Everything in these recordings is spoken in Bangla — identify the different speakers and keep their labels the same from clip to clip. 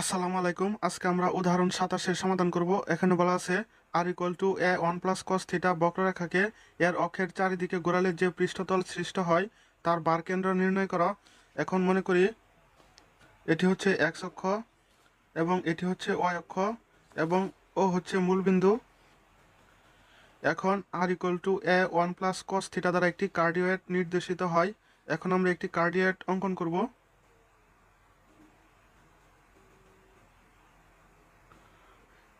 Speaker 1: আসসালামু আলাইকুম। আজকে আমরা উদাহরণ 27 সমাধান করব। এখানে বলা আছে r equal to a one plus cos theta বক্ররেখাকে এর অক্ষের চারিদিকে ঘোরালে যে পৃষ্ঠতল সৃষ্ট হয় তার বার কেন্দ্র নির্ণয় করো। এখন মনে করি এটি হচ্ছে এক্স অক্ষ এবং এটি হচ্ছে ওয়াই অক্ষ এবং ও হচ্ছে মূলবিন্দু। এখন r equal to a one plus cos theta দ্বারা একটি কার্ডিওয়েড নির্দেশিত হয়। এখন আমরা একটি কার্ডিওয়েড অঙ্কন করব।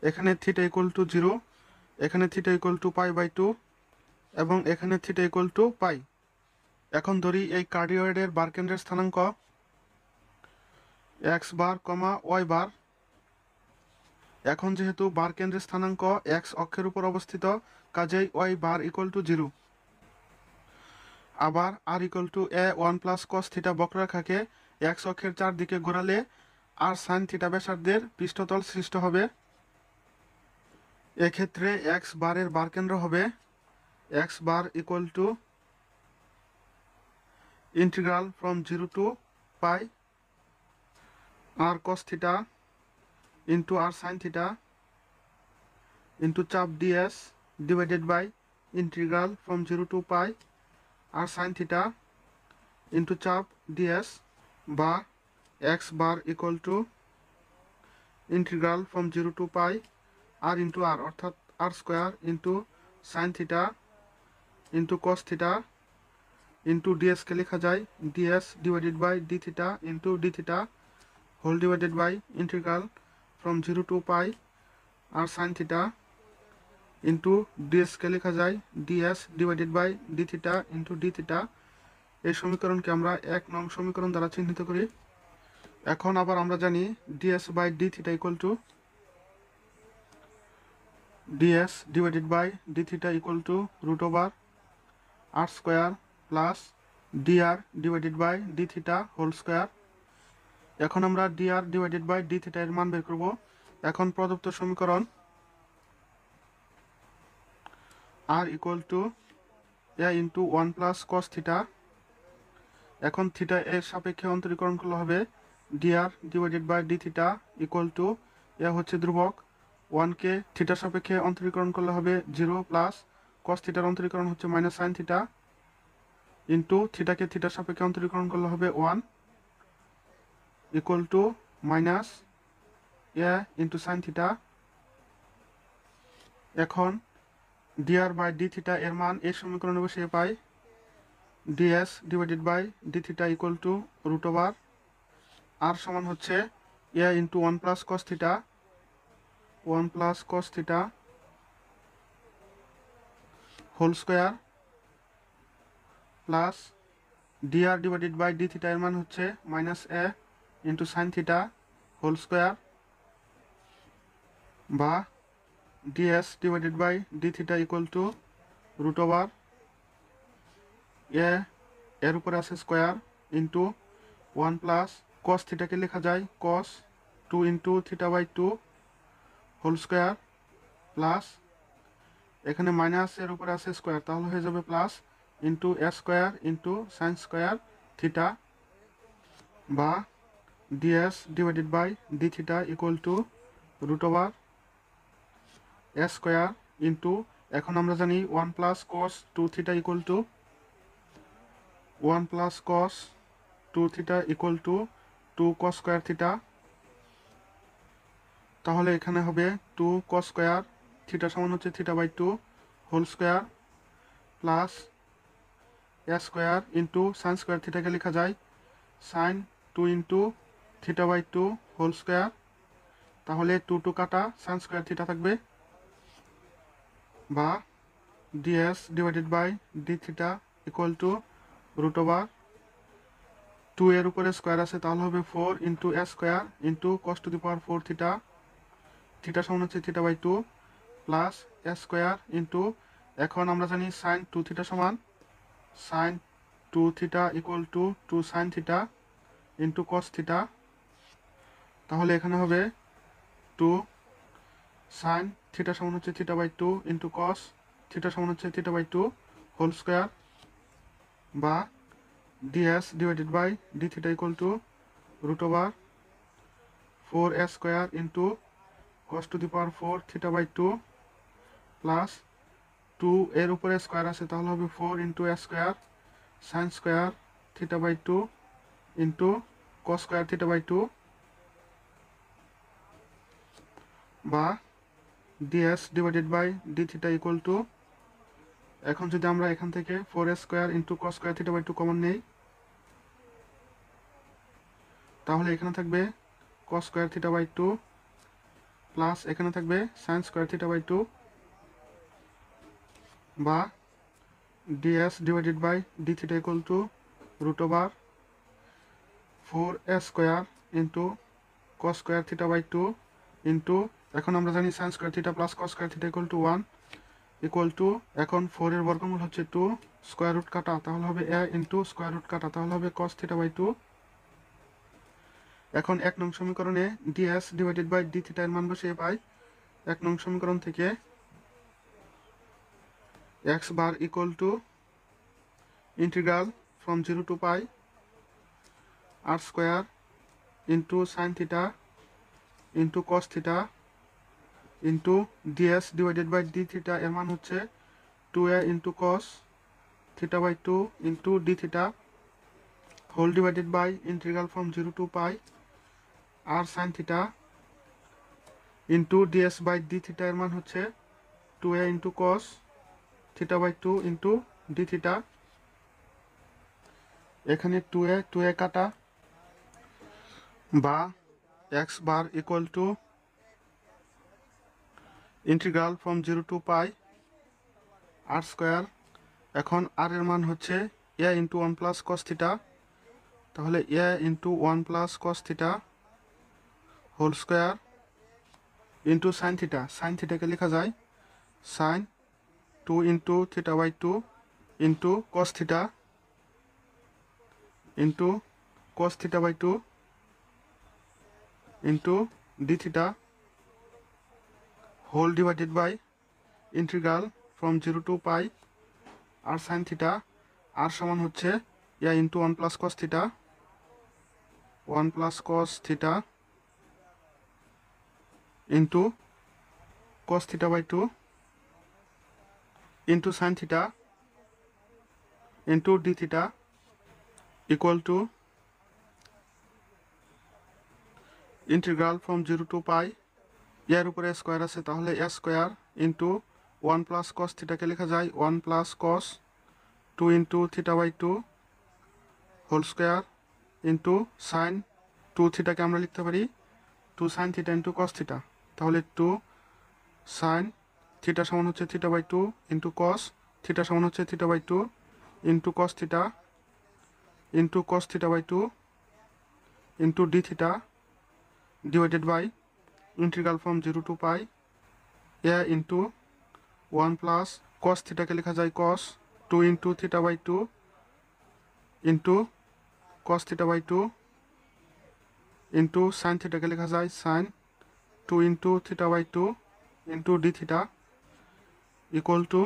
Speaker 1: এখানে থিটা ইকুয়াল টু 0, এখানে theta equal to pi by 2 এবং এখানে থিটা ইকুয়াল টু পাই। এখন ধরি এই কার্ডিওয়েডের বারকেন্দ্রের স্থানাঙ্ক এক্স বার কমা ওয়াই বার। এখন যেহেতু বারকেন্দ্রের স্থানাঙ্ক এক্স অক্ষের উপর অবস্থিত, কাজেই ওয়াই বার ইকুয়াল টু 0। আবার r equal to a one plus cos theta বক্ররেখাকে এক্স অক্ষের চারদিকে ঘোরালে আর সাইন থিটা ব্যাসার্ধের পৃষ্ঠতল সৃষ্ট হবে। এক্ষেত্রে এক্স বারের বারকেন্দ্র হবে x bar equal to integral from 0 to pi r cos theta into r sine theta into চাপ ds divided by integral from 0 to pi R sine theta into চাপ ডিএস, বা x bar equal to integral from 0 to pi r into r অর্থাৎ r square into sine theta into cos theta into ডিএসকে লেখা যায় DS divided by d theta into d theta whole divided by integral from 0 to pi R sine theta into ডিএসকে লেখা যায় DS divided by d theta into d theta. এই সমীকরণকে আমরা 1 নং সমীকরণ দ্বারা চিহ্নিত করি। এখন আবার আমরা জানি ds by d theta equal to ds divided by d theta equal to root over r square plus dr divided by d theta whole square. এখন আমরা dr divided by d theta এর মান বের করব। এখন প্রদত্ত সমীকরণ r equal to a into one plus cos theta. এখন থিটা এর সাপেক্ষে অন্তরীকরণ করলে হবে dr divided by d theta equal to a হচ্ছে ধ্রুবক, ওয়ানকে থিটার সাপেক্ষে অন্তরীকরণ করলে হবে 0 প্লাস কস থিটার অন্তরীকরণ হচ্ছে মাইনাস সাইন থিটা ইন্টু থিটাকে থিটার সাপেক্ষে অন্তরীকরণ করলে হবে 1 equal to minus a into sine theta. এখন ডিআর বাই ডি থিটা এর মান এই সমীকরণে বসিয়ে পাই ds divided by d theta equal to root over r সমান হচ্ছে a into one plus cos theta whole square plus dr divided by d theta এর মান হচ্ছে minus a into sine theta whole square, বা DS divided by d theta equal to root over a এর উপরে আছে square into one plus cos থিটাকে লেখা যায় cos 2 into theta by 2 whole square plus এখানে মাইনাস এর উপরে আছে স্কোয়ার, তাহলে হয়ে যাবে plus into a square into sine square theta, বা DS divided by d theta equal to root over a square into, এখন আমরা জানি 1 plus cos 2 theta equal to 1 plus cos 2 theta equal to 2 cos square theta. তাহলে এখানে হবে 2 কস স্কোয়ার থিটা সমান হচ্ছে theta by 2 whole square plus A square into sine square থিটাকে লেখা যায় sine 2 into theta by 2 whole square. তাহলে 2 কাটা সাইন স্কোয়ার থিটা থাকবে, বা DS divided by d theta equal to root over 2 এর উপরে স্কোয়ার আছে, তাহলে হবে 4 into a square into cos to the power 4 theta, theta সমান হচ্ছে theta by 2 plus A square into, এখন আমরা জানি সাইন 2 থিটা সমান sine 2 theta equal to 2 sine theta into cos theta. তাহলে এখানে হবে 2 সাইন থিটা সমান হচ্ছে theta by 2 into cos theta সমান হচ্ছে থিটা বাই 2 হোল স্কোয়ার, বা DS divided by d theta equal to root over 4 square into cos to the power 4 theta by 2 plus 2 এর উপরে স্কোয়ার আছে তাহলে হবে 4 into square sine square theta by 2 into cos square theta by 2 বা ds divided by d theta equal to, এখন যদি আমরা এখান থেকে 4 square into cos square theta by 2 common নেই তাহলে এখানে থাকবে cos square theta by 2 plus এখানে থাকবে সাইন স্কোয়ার থিটা বাই 2 বা ds divided by d theta equal to root over 4 square into cos square theta by 2 into, এখন আমরা জানি sine square theta plus cos square theta equal to 1 equal to, এখন 4 এর বর্গমূল হচ্ছে 2 স্কোয়ার রুট কাটা তাহলে হবে a ইন্টু স্কোয়ার রুট কাটা তাহলে হবে cos থিটা বাই 2। এখন 1 নং সমীকরণে ds divided by d theta এর মান বসিয়ে পাই 1 নং সমীকরণ থেকে x bar equal to integral from 0 to pi r square into sine theta into cos theta into ds divided by d theta এর মান হচ্ছে 2a into cos theta by 2 into d theta whole divided by integral from 0 to pi r sine theta into ds by d theta এর মান হচ্ছে 2a into cos theta by 2 into d theta, এখানে 2a কাটা বা x bar equal to integral from 0 to pi r square, এখন r এর মান হচ্ছে a into 1 plus cos theta তাহলে a into 1 plus cos theta whole square into sine থিটাকে লেখা যায় sine 2 into theta by 2 into cos theta into cos theta by 2 into d theta whole divided by integral from 0 to pi R sine theta, r সমান হচ্ছে a into 1 plus cos theta 1 plus cos theta into cos theta by 2 into sine theta into d theta equal to integral from 0 to pi, এর উপরে স্কোয়ার আছে তাহলে a square into 1 plus cos থিটাকে লেখা যায় 1 plus cos 2 into theta by 2 whole square into sine 2 থিটাকে আমরা লিখতে পারি 2 sine theta into cos theta তাহলে 2 সাইন থিটা সমান হচ্ছে theta by 2 into cos theta সমান হচ্ছে theta by 2 into cos theta into cos theta by 2 into d theta divided by integral from 0 to pi a into 1 plus cos থিটাকে লেখা যায় cos 2 into theta by 2 into cos theta by 2 into sine থিটাকে লেখা যায় sine 2 into theta by 2 into d theta equal to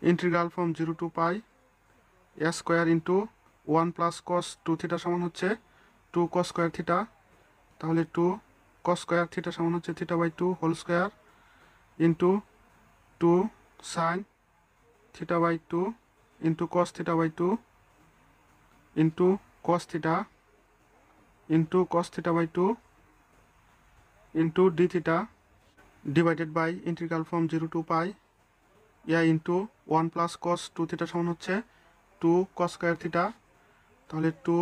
Speaker 1: integral from 0 to pi a square into 1 plus cos 2 theta সমান হচ্ছে 2 cos স্কোয়ার থিটা তাহলে 2 cos স্কোয়ার থিটা সমান হচ্ছে theta by 2 whole square into 2 sine theta by 2 into cos theta by 2 into cos theta into cos theta by 2 into d theta divided by integral from 0 to pi a into 1 plus cos 2 theta সমান হচ্ছে 2 cos স্কোয়ার থিটা তাহলে 2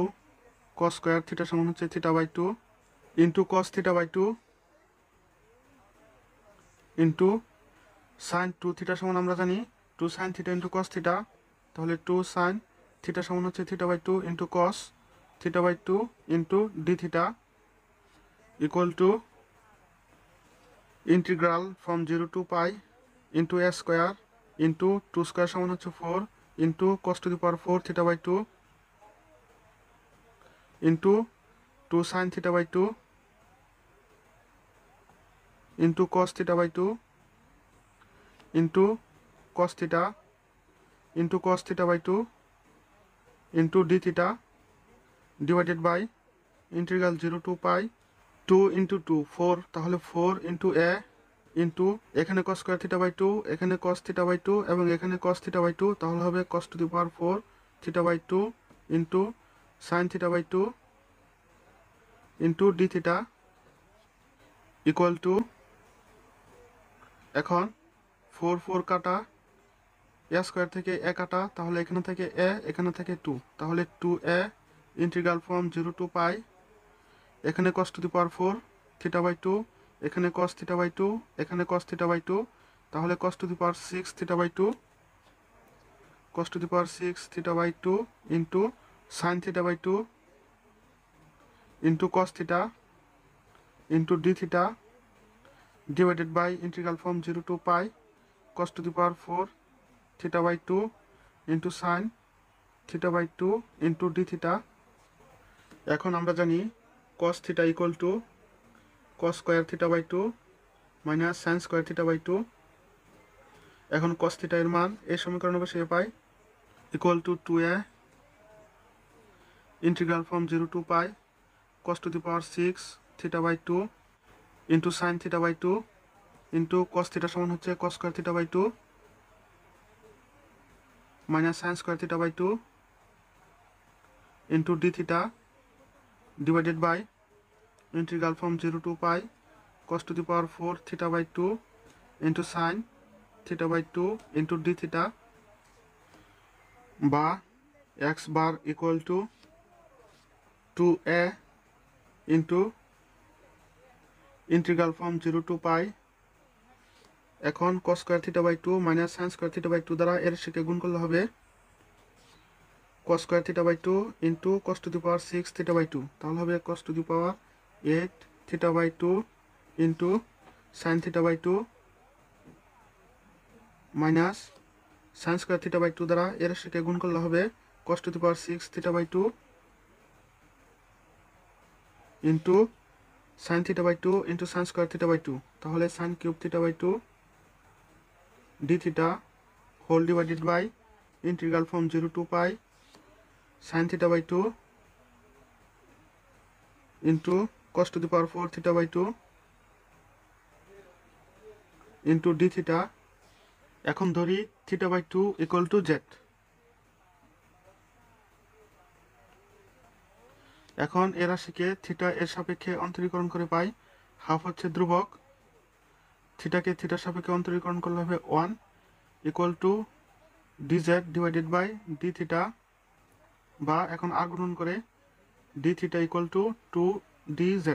Speaker 1: cos স্কোয়ার থিটা সমান হচ্ছে theta by 2 into cos theta by 2 into sine 2 theta সমান আমরা জানি 2 sine theta into cos theta তাহলে 2 সাইন থিটা সমান হচ্ছে theta by 2 into cos theta by 2 into d theta equal to integral from 0 to pi into a square into 2 square সমান হচ্ছে 4 into cos to the power 4 theta by 2 into 2 sine theta by 2 into cos theta by 2 into cos theta into cos theta by 2 into d theta divided by integral 0 to pi 2 into 2 4, তাহলে 4 ইন্টু এ ইন্টু এখানে কস স্কোয়ার থিটা বাই 2, এখানে কস থিটা বাই 2 এবং এখানে কস থিটা বাই 2, তাহলে হবে cos to the power 4 theta by 2 into sine theta by 2 into d theta equal to, এখন 4 4 কাটা, এ স্কোয়ার থেকে এ কাটা, তাহলে এখানে থেকে এ, এখানে থেকে 2, তাহলে 2a integral from 0 to pi, এখানে cos to the power 4 theta by 2, এখানে কস থিটা বাই 2, এখানে কস থিটা বাই 2, তাহলে cos to the power 6 theta by 2, cos to the power 6 theta by 2 into sin theta by 2 into cos theta into d theta divided by integral from 0 to pi cos to the power 4 theta by 2 into sin theta by 2 into d theta। এখন আমরা জানি cos theta equal to cos square theta by 2 minus sin square theta by 2। এখন cos theta এর মান এই সমীকরণে বসিয়ে পাই equal to 2a integral from 0 to pi cos to the power 6 theta by 2 into sin theta by 2 into cos theta সমান হচ্ছে cos square theta by 2 minus sin square theta by 2 into d theta divided by integral from 0 to pi cos to the power 4 theta by 2 into sin theta by 2 into d theta বা x bar equal to 2a into integral from 0 to pi। এখন cos square theta by 2 minus sin square theta by 2 দ্বারা এর সাথে গুণ করলে হবে cos square theta by 2 into cos to the power 6 theta by 2, তাহলে হবে cos to the power 8 theta by 2 into sin theta by 2 minus sin square theta by 2 দ্বারা এর সাথে গুণ করলে হবে cos to the power 6 theta by 2 into sin theta by 2 into sin square theta by 2, তাহলে sin cube theta by 2 d theta whole divided by integral from 0 to pi sin theta by 2 into cos to the power 4 theta by 2 into d theta। এখন ধরি theta by 2 equal to z। এখন এর রাশিকে থিটা এর সাপেক্ষে অন্তরীকরণ করে পাই হাফ হচ্ছে ধ্রুবক, থিটাকে থিটার সাপেক্ষে অন্তরীকরণ করলে হবে 1 equal to dz divided by d theta, বা এখন আর গুণন করে d theta equal two 2dz।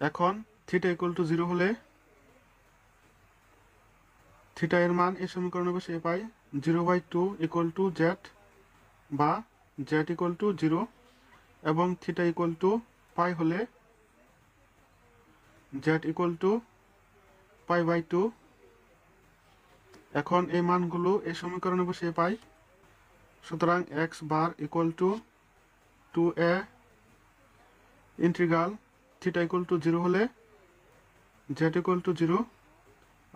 Speaker 1: এখন থিটা ইকুয়াল টু 0 হলে থিটা এর মান এই সমীকরণে বসিয়ে পাই 0/2 ইকুয়াল টু z বা z ইকুয়াল টু 0 এবং থিটা ইকুয়াল টু পাই হলে z ইকুয়াল টু π/2। এখন এই মানগুলো এই সমীকরণে বসিয়ে পাই, সুতরাং x bar equal to 2a integral theta equal to 0 হলে z ইকুয়াল টু 0,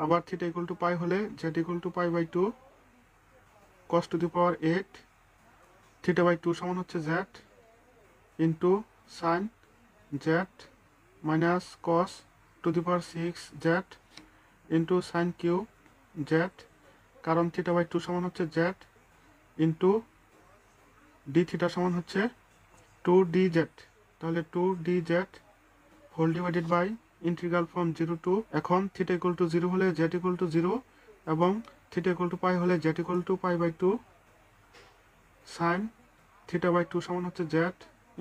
Speaker 1: আবার থিটা ইকুয়াল টু পাই হলে z equal to π/2 cos to the power 8 theta by 2 সমান হচ্ছে z into sine z minus cos to the power 6 z into sine cube z, কারণ থিটা বাই 2 সমান হচ্ছে z ইন্টু ডি থিটা সমান হচ্ছে 2dz, তাহলে 2dz whole divided by integral from 0 to, এখন থিটা ইকুয়াল টু 0 হলে z ইকুয়াল টু 0 এবং থিটা ইকুয়াল টু পাই হলে z equal to π/2 sine theta by 2 সমান হচ্ছে z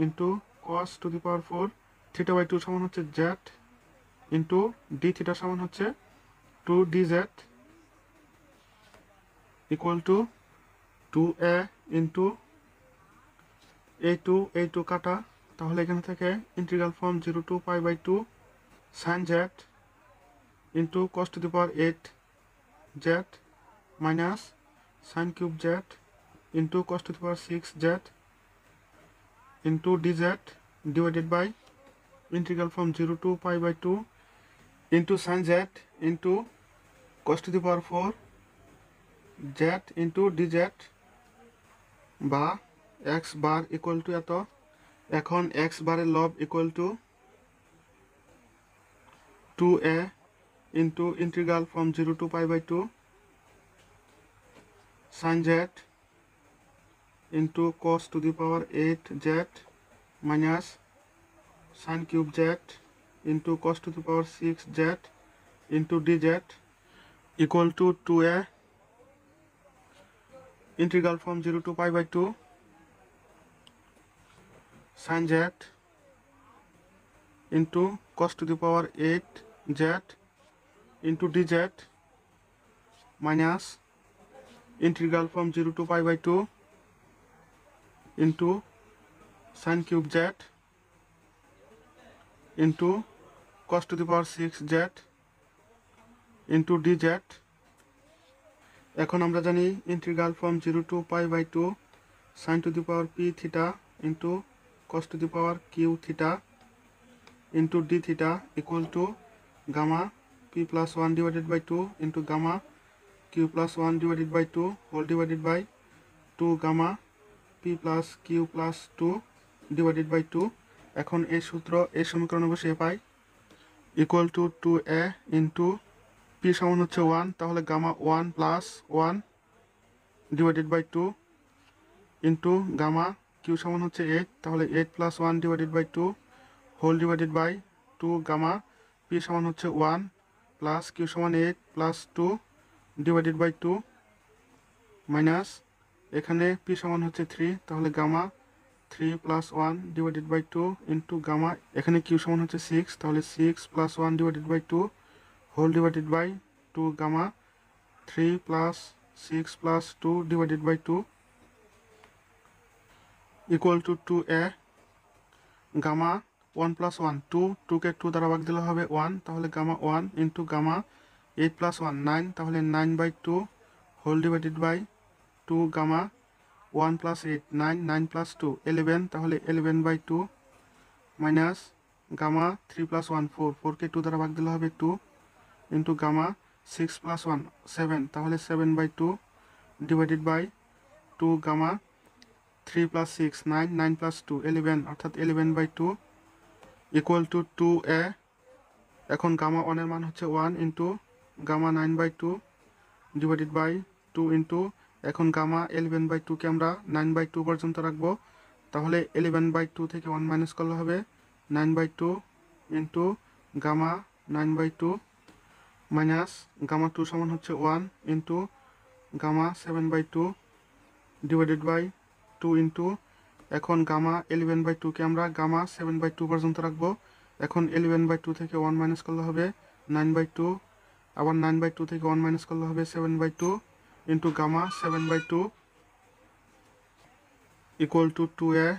Speaker 1: into cos to the power 4 theta by 2 সমান হচ্ছে z ইন্টু ডি থিটা সমান হচ্ছে 2dz equal to 2a into a2 কাটা, তাহলে এখান থেকে integral from 0 to π/2 sin z into cos to the power 8 z minus sin cube z into cos to the power 6 z into dz divided by integral from 0 to π/2 into sin z into cos to the power 4 z into dz বা x বার ইকুয়াল টু এত এখন এক্স বারের লব equal to 2a into integral from 0 to pi by 2 sin z into cos to the power 8z minus sin cube z into cos to the power 6z into dz equal to 2a integral from 0 to pi by 2 sin z into cos to the power 8z into dz minus integral from 0 to pi by 2 into sin cube z into cos to the power 6z into dz। এখন আমরা জানি integral from 0 to pi by 2 sin to the power p theta into cos to the power q theta into d theta equal to gamma p plus 1 divided by 2 into gamma q plus 1 divided by 2 whole divided by 2 gamma p plus q plus 2 divided by 2। এখন এই সূত্র এই সমীকরণে বসিয়ে pi equal to 2a into p সমান হচ্ছে 1, তাহলে gamma 1 plus 1 divided by 2 into gamma q সমান হচ্ছে 8, তাহলে 8 plus 1 divided by 2 whole divided by 2 gamma p সমান হচ্ছে 1 প্লাস কিউ সমান 8 প্লাস 2 ডিভাইডেড বাই 2 মাইনাস এখানে p সমান হচ্ছে 3, তাহলে gamma 3 plus 1 divided by 2 into gamma এখানে কিউ সমান হচ্ছে 6, তাহলে 6 plus 1 divided by 2 whole divided by 2 gamma 3 plus 6 plus 2 divided by 2 equal to 2a gamma 1 plus 1 2কে 2 দ্বারা ভাগ দিলে হবে 1, তাহলে গামা 1 ইন্টু গামা 8 প্লাস 1 9, তাহলে 9 by 2 whole divided by 2 gamma 1 plus 8 9 9 plus 2 11, তাহলে 11 বাই 2 মাইনাস গামা 3 প্লাস 1 4 4কে 2 দ্বারা ভাগ দিলে হবে 2 ইন্টু গামা 6 প্লাস 1 7, তাহলে 7 by 2 divided by 2 gamma 3 plus 6 9 9 plus 2 11, অর্থাৎ 11 বাই 2 ইকুয়াল টু 2a। এখন গামা 1 এর মান হচ্ছে 1 into gamma 9 by 2 divided by 2 into এখন গামা 11 বাই 2কে আমরা 9 বাই 2 পর্যন্ত রাখবো, তাহলে 11 বাই 2 থেকে 1 মাইনাস করলে হবে 9 by 2 into gamma 9 by 2 minus gamma 2 সমান হচ্ছে 1 into gamma 7 by 2 divided by 2 into এখন গামা 11 বাই 2কে আমরা গামা 7 বাই 2 পর্যন্ত রাখবো, এখন 11 বাই 2 থেকে 1 মাইনাস করলে হবে 9 বাই 2, আবার 9 বাই 2 থেকে 1 মাইনাস করলে হবে 7 by 2 into gamma 7 by 2 equal to 2a।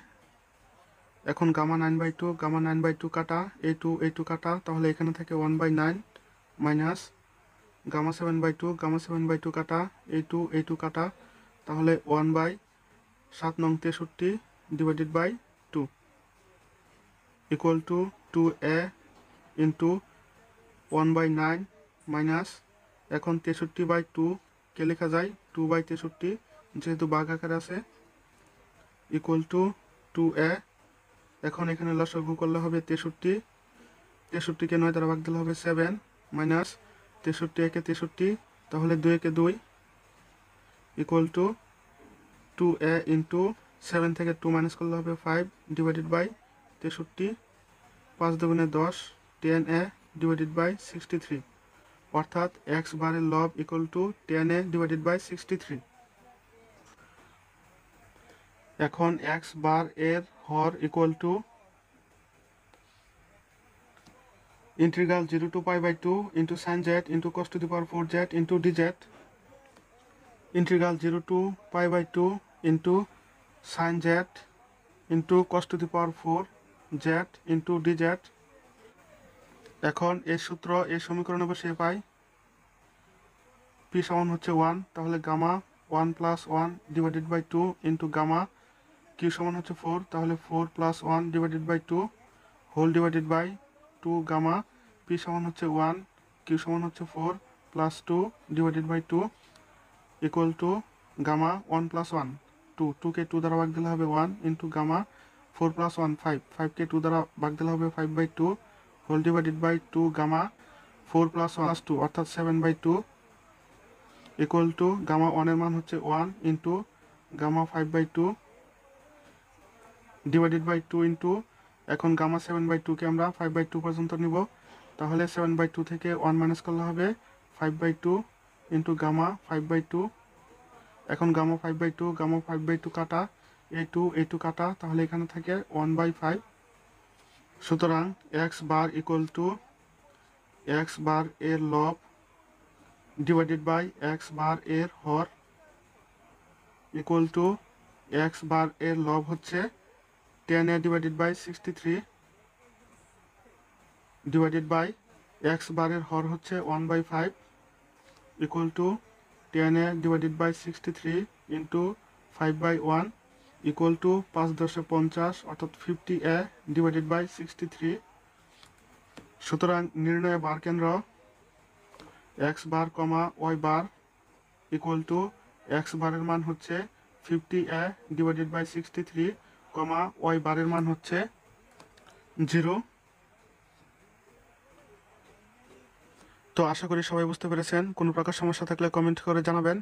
Speaker 1: এখন গামা 9 বাই 2 গামা 9 বাই 2 কাটা a2 কাটা, তাহলে এখানে থেকে 1 by 9 minus gamma 7 by 2 gamma 7 by 2 কাটা a2 কাটা, তাহলে 1 বাই 7 নং 63 divided by 2 equal to 2a into 1 by 9 minus এখন 63 বাই 2 কে লেখা যায় 2 বাই 63 যেহেতু ভাগ আকারে আছে ইকুয়াল টু 2a। এখন এখানে লসাগু করলে হবে 63কে 9 দ্বারা ভাগ দিলে হবে 7 মাইনাস 63 একে 63, তাহলে 2 একে 2 ইকুয়াল টু 2a ইন্টু 7 থেকে 2 মাইনাস করলে হবে 5 ডিভাইডেড বাই 63, 5 দুগুণে 10 10a ডিভাইডেড বাই 63, অর্থাৎ এক্স বারের লব equal to 10a divided by 63। এখন এক্স বার এর হর equal to integral 0 to pi by 2 into sin z into cos to the power 4z into dz integral 0 to pi by 2 into sin z into cos to the power 4z into dz। এখন এই সূত্র এই সমীকরণে বসিয়ে পাই p সমান হচ্ছে 1, তাহলে gamma 1 plus 1 divided by 2 into gamma q সমান হচ্ছে 4, তাহলে 4 plus 1 divided by 2 whole divided by 2 gamma p সমান হচ্ছে 1 q সমান হচ্ছে 4 plus 2 divided by 2 equal to gamma 1 plus 1 2কে 2 দ্বারা ভাগ দিলে হবে 1 ইন্টু গামা 4 প্লাস 1 5, 5কে 2 দ্বারা ভাগ দিলে হবে 5/2 whole divided by 2 gamma 4 plus 1 plus 2 অর্থাৎ 7/2 ইকুয়াল টু গামা 1 এর মান হচ্ছে 1 into gamma 5/2 divided by 2 into এখন গামা 7/2কে আমরা 5/2 পর্যন্ত নিব, তাহলে 7/2 থেকে 1 মাইনাস করলে হবে 5/2 ইন্টু গামা 5/2। এখন গামা 5/2 কাটা, a2 কাটা, তাহলে এখানে থাকে 1/5। সুতরাং x bar equal to x bar এর লব ডিভাইডেড বাই এক্স বার এর হর ইকুয়াল টু এক্স বার এর লব হচ্ছে 10a divided by 63 divided by x বারের হর হচ্ছে 1/5 equal to 10a divided by 63 into 5/1 equal to 5×10 অর্থাৎ 50a ডিভাইডেড বাই 63। সুতরাং নির্ণয় বার কেন্দ্র x bar comma y bar equal to x বারের মান হচ্ছে 50a divided by 63 comma Y বারের মান হচ্ছে 0। তো আশা করি সবাই বুঝতে পেরেছেন। কোনো প্রকার সমস্যা থাকলে কমেন্ট করে জানাবেন।